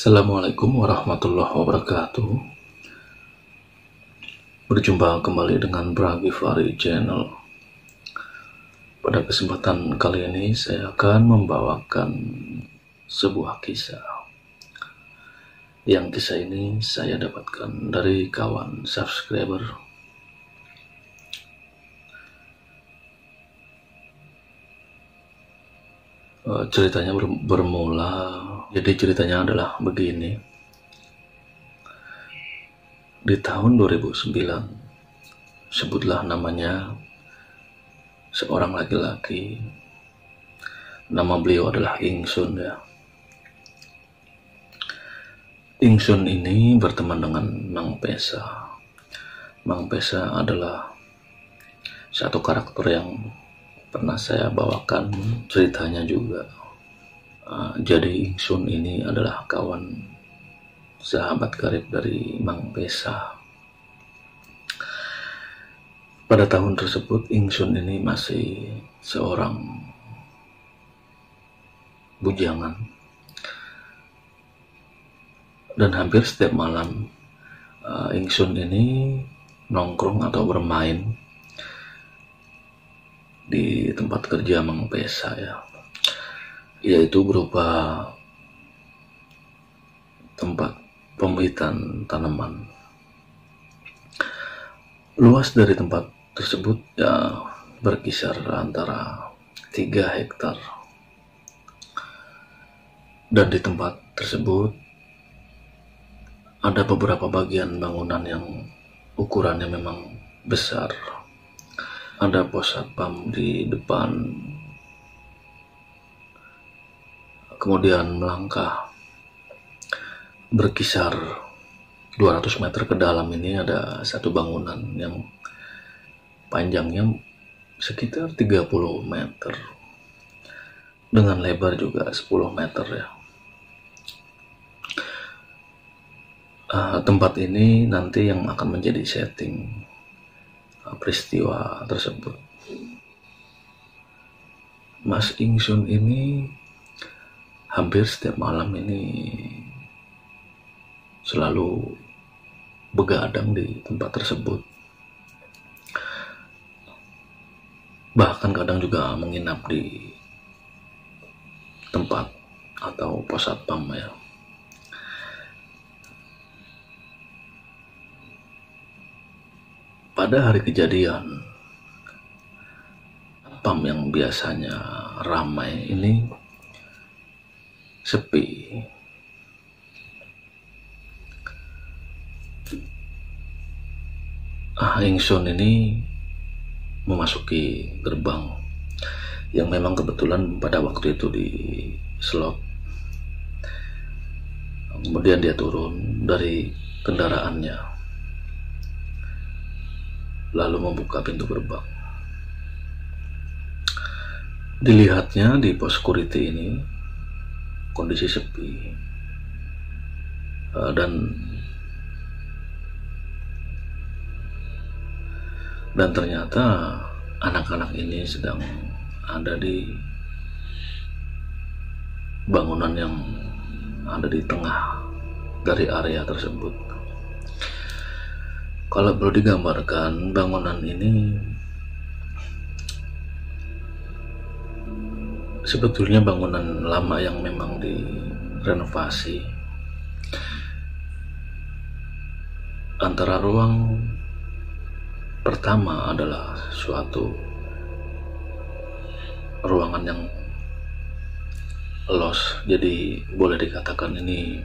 Assalamualaikum warahmatullahi wabarakatuh. Berjumpa kembali dengan Bragivari Channel. Pada kesempatan kali ini saya akan membawakan sebuah kisah. Yang kisah ini saya dapatkan dari kawan subscriber. Ceritanya bermula. Jadi ceritanya adalah begini. Di tahun 2009, sebutlah namanya, seorang laki-laki. Nama beliau adalah Ingsun ya. Ingsun ini berteman dengan Mang Pesa. Mang Pesa adalah satu karakter yang pernah saya bawakan ceritanya juga. Jadi Ingsun ini adalah kawan sahabat karib dari Mang Pesa. Pada tahun tersebut Ingsun ini masih seorang bujangan, dan hampir setiap malam Ingsun ini nongkrong atau bermain di tempat kerja Mang Pesa ya, yaitu berupa tempat pembibitan tanaman. Luas dari tempat tersebut ya berkisar antara 3 hektar. Dan di tempat tersebut ada beberapa bagian bangunan yang ukurannya memang besar. Ada pos satpam di depan. Kemudian melangkah berkisar 200 meter ke dalam ini ada satu bangunan yang panjangnya sekitar 30 meter dengan lebar juga 10 meter ya. Tempat ini nanti yang akan menjadi setting peristiwa tersebut. Mas Ingsun ini hampir setiap malam ini selalu begadang di tempat tersebut. Bahkan kadang juga menginap di tempat atau pos satpam ya. Pada hari kejadian, satpam yang biasanya ramai ini sepi. Ingsun ini memasuki gerbang yang memang kebetulan pada waktu itu di slot. Kemudian dia turun dari kendaraannya, lalu membuka pintu gerbang. Dilihatnya di pos security ini kondisi sepi, dan ternyata anak-anak ini sedang ada di bangunan yang ada di tengah dari area tersebut. Kalau perlu digambarkan, bangunan ini sebetulnya bangunan lama yang memang direnovasi. Antara ruang pertama adalah suatu ruangan yang los, jadi boleh dikatakan ini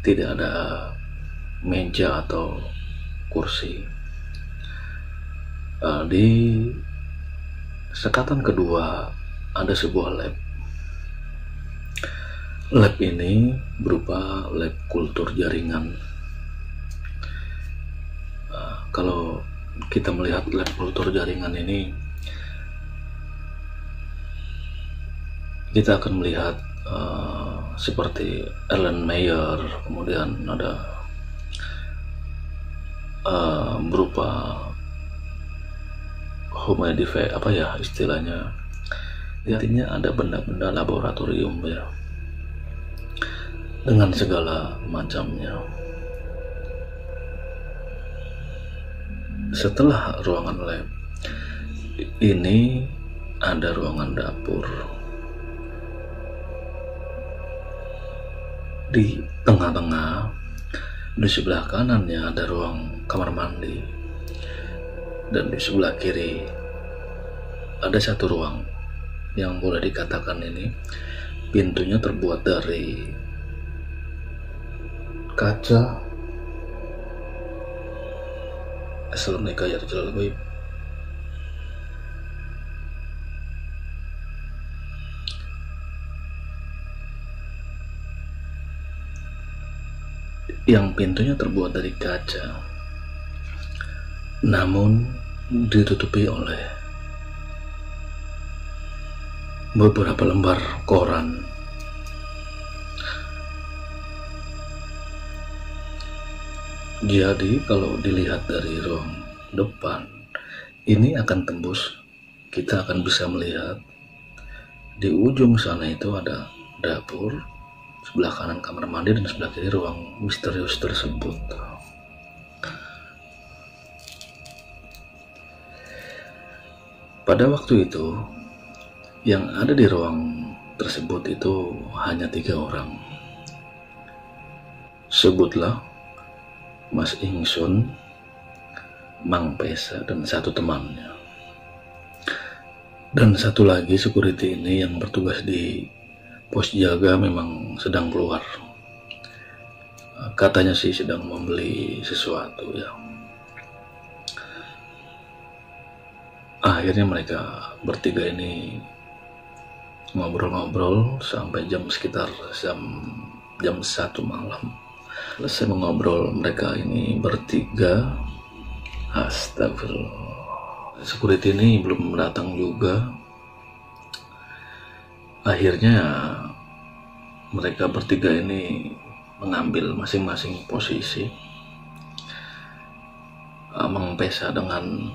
tidak ada meja atau kursi. Di sekatan kedua ada sebuah lab. Lab ini berupa lab kultur jaringan. Kalau kita melihat lab kultur jaringan ini, kita akan melihat seperti Erlen Meyer, kemudian ada berupa humidifier, apa ya istilahnya, artinya ada benda-benda laboratorium ya. dengan segala macamnya. Setelah ruangan lab, ini ada ruangan dapur. Di tengah-tengah, di sebelah kanannya ada ruang kamar mandi, dan di sebelah kiri ada satu ruang yang boleh dikatakan ini pintunya terbuat dari kaca. Assalamualaikum warahmatullahi wabarakatuh. Yang pintunya terbuat dari kaca, namun ditutupi oleh beberapa lembar koran. Jadi kalau dilihat dari ruang depan, ini akan tembus, kita akan bisa melihat di ujung sana itu ada dapur, sebelah kanan kamar mandi, dan sebelah kiri ruang misterius tersebut. Pada waktu itu, yang ada di ruang tersebut itu hanya 3 orang. Sebutlah Mas Ingsun, Mang Pesa, dan satu temannya. Dan satu lagi security ini yang bertugas di pos jaga memang sedang keluar. Katanya sih sedang membeli sesuatu ya. Akhirnya mereka bertiga ini ngobrol-ngobrol sampai sekitar jam 1 malam. Selesai mengobrol mereka ini bertiga, astagfirullah, security ini belum datang juga. Akhirnya mereka bertiga ini mengambil masing-masing posisi. Mang Pesa dengan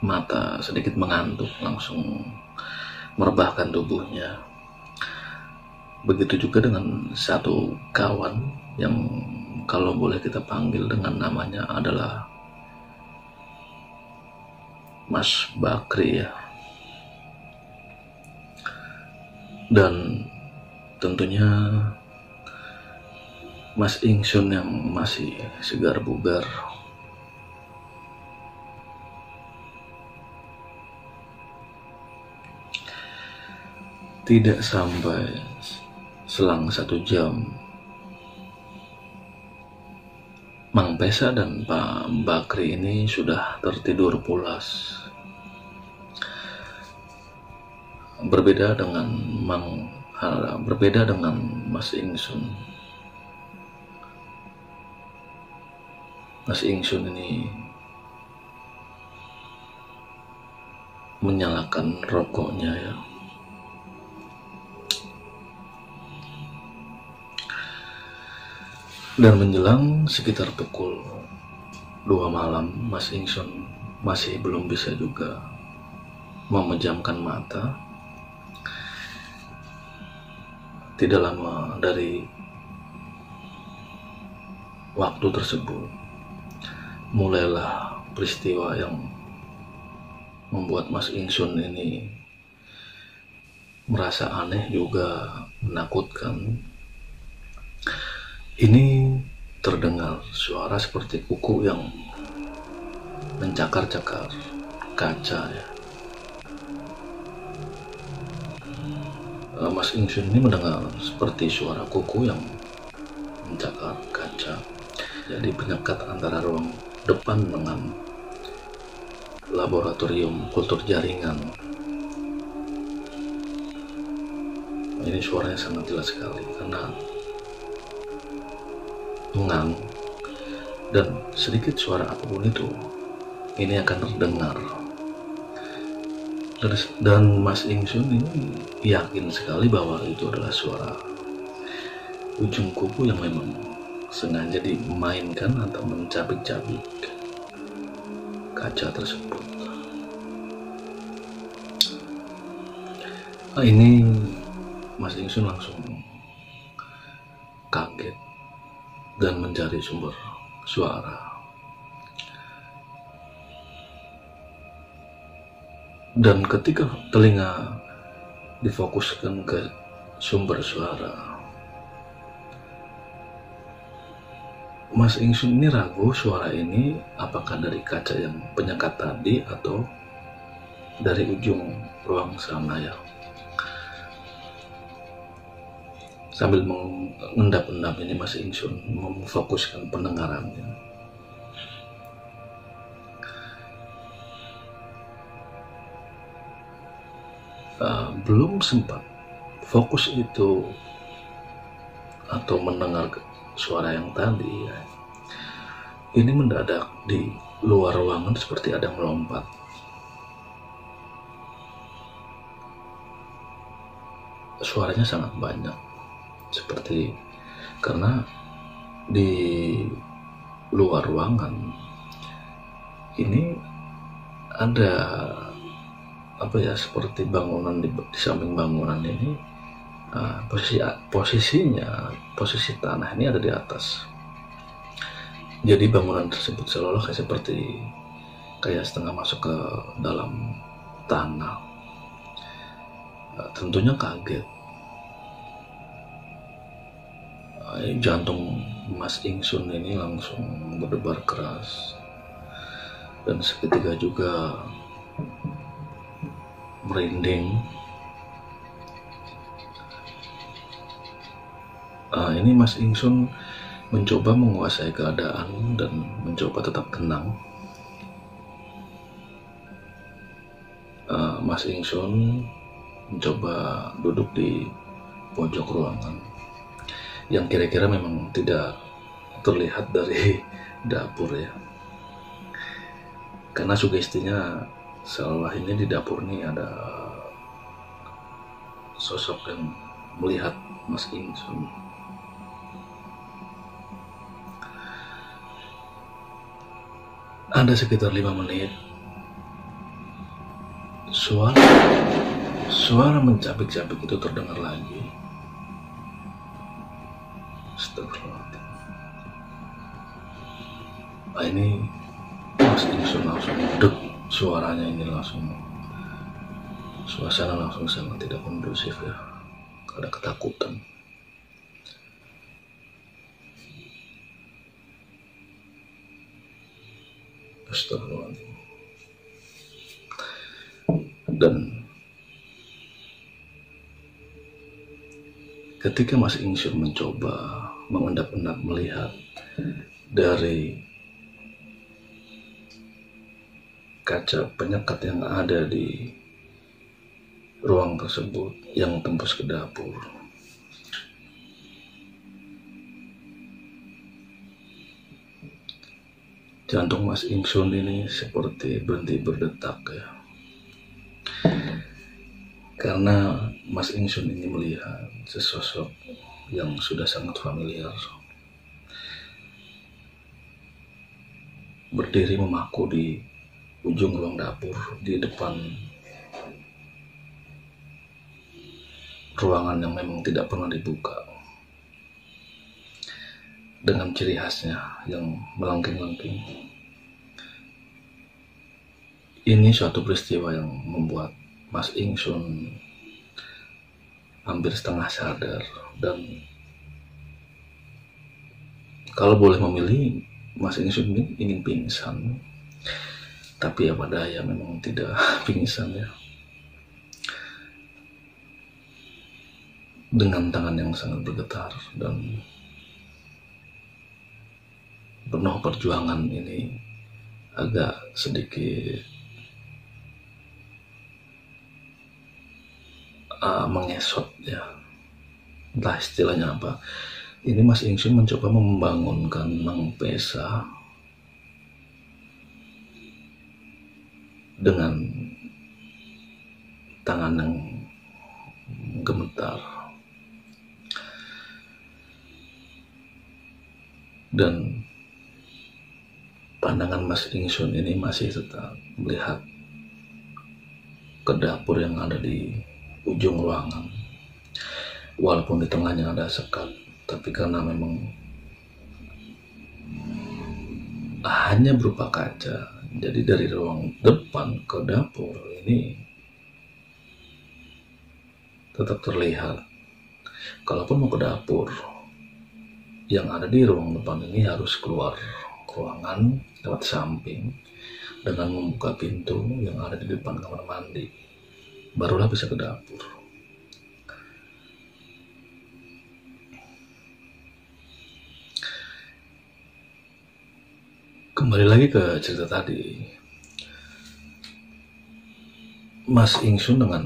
mata sedikit mengantuk langsung merebahkan tubuhnya. Begitu juga dengan satu kawan yang kalau boleh kita panggil dengan namanya adalah Mas Bakri ya. Dan tentunya Mas Ingsun yang masih segar bugar. Tidak sampai selang 1 jam, Mang Pesa dan Pak Bakri ini sudah tertidur pulas. Berbeda dengan Mas Ingsun. Mas Ingsun ini menyalakan rokoknya ya. Dan menjelang sekitar pukul 2 malam, Mas Ingsun masih belum bisa juga memejamkan mata. Tidak lama dari waktu tersebut, mulailah peristiwa yang membuat Mas Ingsun ini merasa aneh juga menakutkan. Ini terdengar suara seperti kuku yang mencakar-cakar kaca ya. Mas Ingsun ini mendengar seperti suara kuku yang mencakar kaca. Jadi penyekat antara ruang depan dengan laboratorium kultur jaringan. Ini suaranya sangat jelas sekali karena mengang, dan sedikit suara apapun itu ini akan terdengar. Dan Mas Ingsun ini yakin sekali bahwa itu adalah suara ujung kuku yang memang sengaja dimainkan atau mencabik-cabik kaca tersebut. Ini Mas Ingsun langsung kaget dan mencari sumber suara. Dan ketika telinga difokuskan ke sumber suara, Mas Ingsun ini ragu suara ini apakah dari kaca yang penyekat tadi atau dari ujung ruang sana ya. Sambil mengendap-endap ini Mas Ingsun memfokuskan pendengarannya. Belum sempat fokus itu atau mendengar suara yang tadi ya, ini mendadak di luar ruangan seperti ada yang melompat. Suaranya sangat banyak, seperti karena di luar ruangan ini ada seperti bangunan di samping bangunan ini, posisi tanah ini ada di atas. Jadi bangunan tersebut seolah seperti kayak setengah masuk ke dalam tanah. Tentunya kaget. Jantung Mas Ingsun ini langsung berdebar keras, dan seketika juga merinding. Ini Mas Ingsun mencoba menguasai keadaan dan mencoba tetap tenang. Mas Ingsun mencoba duduk di pojok ruangan yang kira-kira memang tidak terlihat dari dapur ya, karena sugestinya seolah ini di dapur ini ada sosok yang melihat Mas Ingsun. Ada sekitar 5 menit suara mencabik-cabik itu terdengar lagi. Astagfirullahaladzim. Ini Mas Ingsun langsung deg. Suaranya ini langsung, suasana langsung sangat tidak kondusif ya, ada ketakutan. Astagfirullahaladzim. Dan ketika Mas Ingsun mencoba mengendap-endap melihat dari kaca penyekat yang ada di ruang tersebut yang tembus ke dapur, jantung Mas Ingsun ini seperti berhenti berdetak ya, karena Mas Ingsun ini melihat sesosok yang sudah sangat familiar berdiri memaku di ujung ruang dapur di depan ruangan yang memang tidak pernah dibuka, dengan ciri khasnya yang melengking-lengking. Ini suatu peristiwa yang membuat Mas Ingsun hampir setengah sadar, dan kalau boleh memilih Mas Ingsun ini ingin pingsan, tapi apa daya memang tidak pingsan ya. Dengan tangan yang sangat bergetar dan penuh perjuangan ini agak sedikit mengesot ya, entah istilahnya apa. Ini Mas Ingsun mencoba membangunkan Mang Pesa dengan tangan yang gemetar, dan pandangan Mas Ingsun ini masih tetap melihat ke dapur yang ada di ujung ruangan, walaupun di tengahnya ada sekat Tapi karena memang hanya berupa kaca, jadi dari ruang depan ke dapur ini tetap terlihat. Kalaupun mau ke dapur, yang ada di ruang depan ini harus keluar ruangan lewat samping dengan membuka pintu yang ada di depan kamar mandi, barulah bisa ke dapur. Kembali lagi ke cerita tadi, Mas Ingsun dengan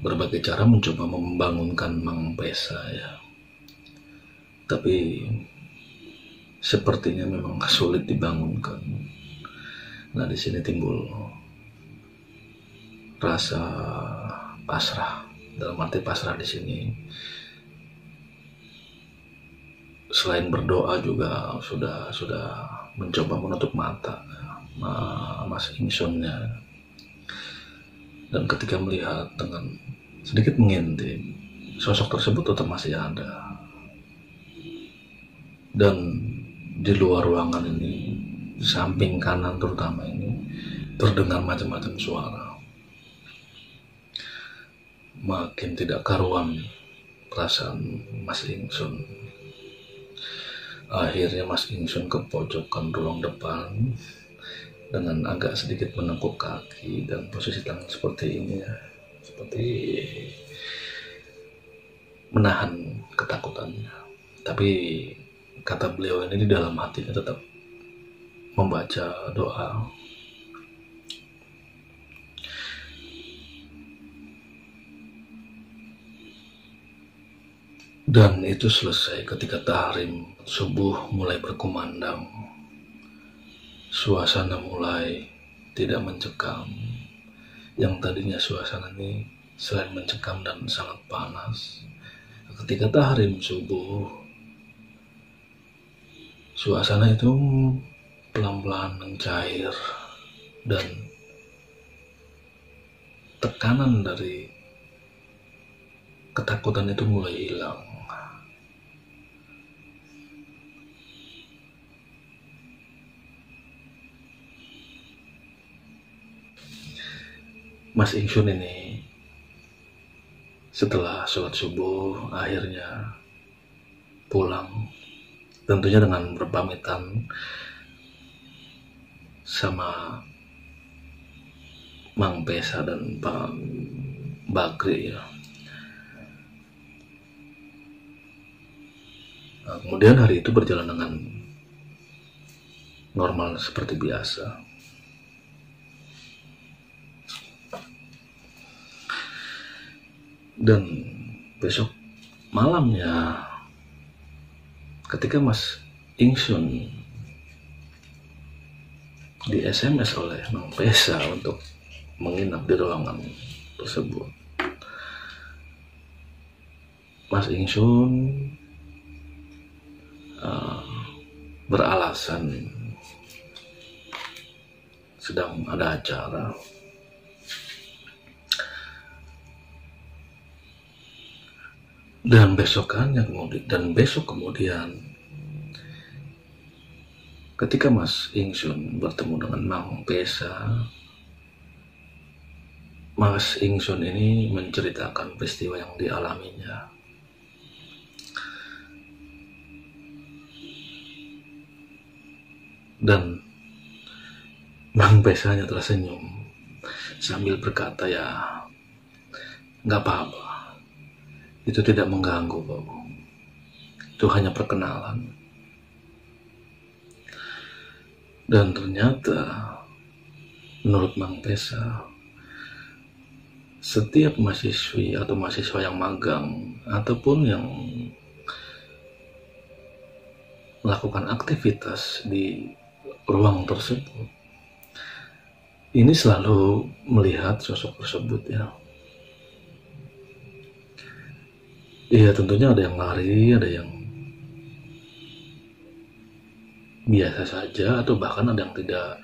berbagai cara mencoba membangunkan Mang Pesa ya. Tapi sepertinya memang sulit dibangunkan. Nah, di sini timbul rasa pasrah. Dalam arti pasrah di sini, selain berdoa juga sudah mencoba menutup mata Mas Ingsunnya. Dan ketika melihat dengan sedikit mengintip, sosok tersebut tetap masih ada. Dan di luar ruangan ini, samping kanan terutama ini, terdengar macam-macam suara. Makin tidak karuan perasaan Mas Ingsun. Akhirnya Mas Ingsun ke pojokan ruang depan dengan agak sedikit menekuk kaki, dan posisi tangan seperti ini ya, seperti menahan ketakutannya. Tapi kata beliau ini di dalam hatinya tetap membaca doa. Dan itu selesai ketika tahrim subuh mulai berkumandang. Suasana mulai tidak mencekam. Yang tadinya suasana ini selain mencekam dan sangat panas, ketika tahrim subuh, suasana itu pelan-pelan mencair dan tekanan dari ketakutan itu mulai hilang. Mas Ingsun ini setelah sholat subuh akhirnya pulang, tentunya dengan berpamitan sama Mang Pesa dan Pak Bakri ya. Nah, kemudian hari itu berjalan dengan normal seperti biasa. Dan besok malamnya, ketika Mas Ingsun di SMS oleh Mang Pesa untuk menginap di ruangan tersebut, Mas Ingsun beralasan sedang ada acara. Dan besok kemudian ketika Mas Ingsun bertemu dengan Mang Pesa, Mas Ingsun ini menceritakan peristiwa yang dialaminya. Dan Mang Pesa hanya tersenyum sambil berkata, ya nggak apa-apa, itu tidak mengganggu kok, itu hanya perkenalan. Dan ternyata menurut Mang Pesa, setiap mahasiswi atau mahasiswa yang magang ataupun yang melakukan aktivitas di ruang tersebut ini selalu melihat sosok tersebut ya. Iya, tentunya ada yang lari, ada yang biasa saja, atau bahkan ada yang tidak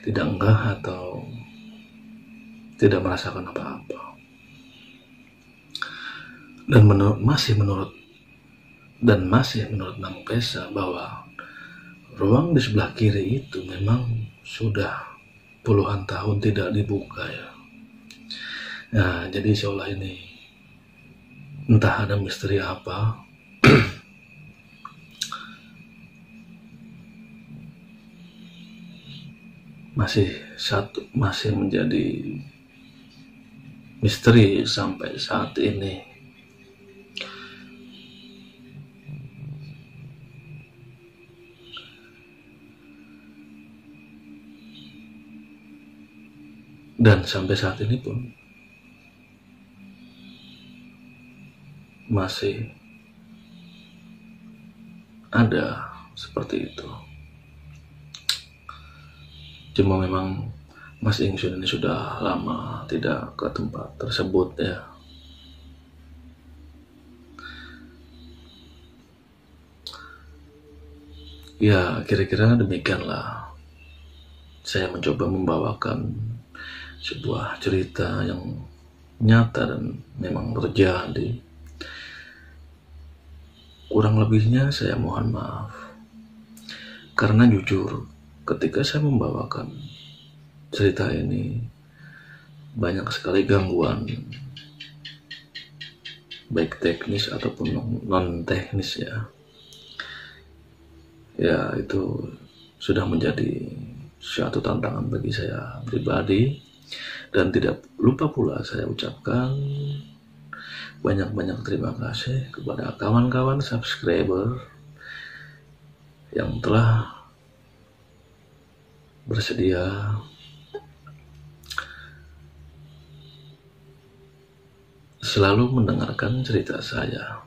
enggah atau tidak merasakan apa-apa. Dan menurut Dan masih menurut Mang Pesa bahwa ruang di sebelah kiri itu memang sudah puluhan tahun tidak dibuka ya. Nah, jadi seolah ini entah ada misteri apa, masih menjadi misteri sampai saat ini. Dan sampai saat ini pun masih ada seperti itu. Cuma memang Mas Ingsun ini sudah lama tidak ke tempat tersebut ya. Ya, kira-kira demikianlah. Saya mencoba membawakan sebuah cerita yang nyata dan memang terjadi. Kurang lebihnya saya mohon maaf. Karena jujur, ketika saya membawakan cerita ini, banyak sekali gangguan, baik teknis ataupun non-teknis ya. Ya, itu sudah menjadi suatu tantangan bagi saya pribadi. Dan tidak lupa pula saya ucapkan banyak-banyak terima kasih kepada kawan-kawan subscriber yang telah bersedia selalu mendengarkan cerita saya.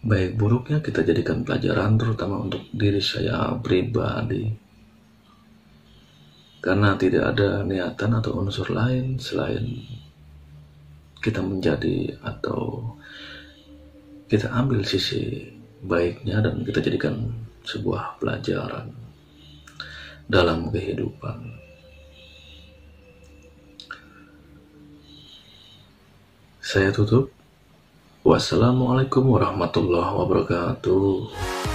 Baik buruknya kita jadikan pelajaran, terutama untuk diri saya pribadi. Karena tidak ada niatan atau unsur lain selain kita menjadi atau kita ambil sisi baiknya dan kita jadikan sebuah pelajaran dalam kehidupan. Saya tutup. Wassalamualaikum warahmatullahi wabarakatuh.